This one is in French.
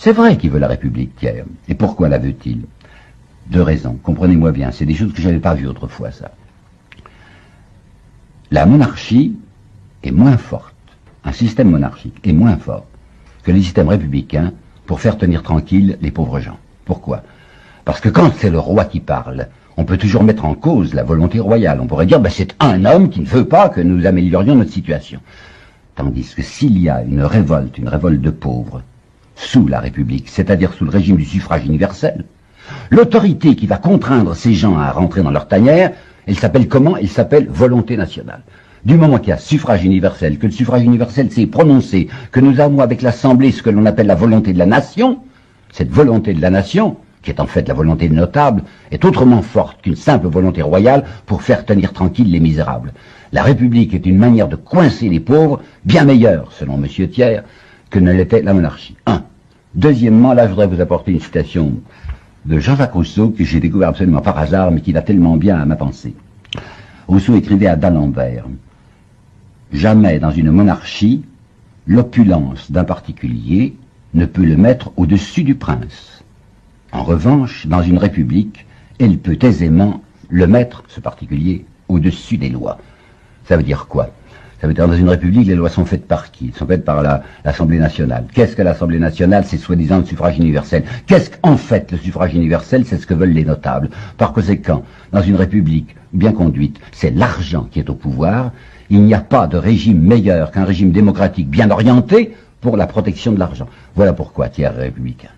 C'est vrai qu'il veut la République, Pierre. Et pourquoi la veut-il? Deux raisons, comprenez-moi bien, c'est des choses que je n'avais pas vues autrefois, ça. La monarchie est moins forte, un système monarchique est moins fort que les systèmes républicains pour faire tenir tranquilles les pauvres gens. Pourquoi? Parce que quand c'est le roi qui parle, on peut toujours mettre en cause la volonté royale. On pourrait dire, ben, c'est un homme qui ne veut pas que nous améliorions notre situation. Tandis que s'il y a une révolte de pauvres, sous la République, c'est-à-dire sous le régime du suffrage universel, l'autorité qui va contraindre ces gens à rentrer dans leur tanière, elle s'appelle comment? Elle s'appelle volonté nationale. Du moment qu'il y a suffrage universel, que le suffrage universel s'est prononcé, que nous avons avec l'Assemblée ce que l'on appelle la volonté de la nation, cette volonté de la nation, qui est en fait la volonté des notables, est autrement forte qu'une simple volonté royale pour faire tenir tranquilles les misérables. La République est une manière de coincer les pauvres, bien meilleure, selon M. Thiers, que ne l'était la monarchie. Deuxièmement, là je voudrais vous apporter une citation de Jean-Jacques Rousseau, que j'ai découvert absolument par hasard, mais qui va tellement bien à ma pensée. Rousseau écrivait à d'Alembert: jamais dans une monarchie, l'opulence d'un particulier ne peut le mettre au-dessus du prince. En revanche, dans une république, elle peut aisément le mettre, ce particulier, au-dessus des lois. Ça veut dire quoi? Ça veut dire, dans une république, les lois sont faites par qui? Elles sont faites par l'Assemblée nationale. Qu'est-ce que l'Assemblée nationale? C'est soi-disant le suffrage universel. Qu'est-ce qu'en fait le suffrage universel? C'est ce que veulent les notables. Par conséquent, dans une république bien conduite, c'est l'argent qui est au pouvoir. Il n'y a pas de régime meilleur qu'un régime démocratique bien orienté pour la protection de l'argent. Voilà pourquoi Thiers est républicain.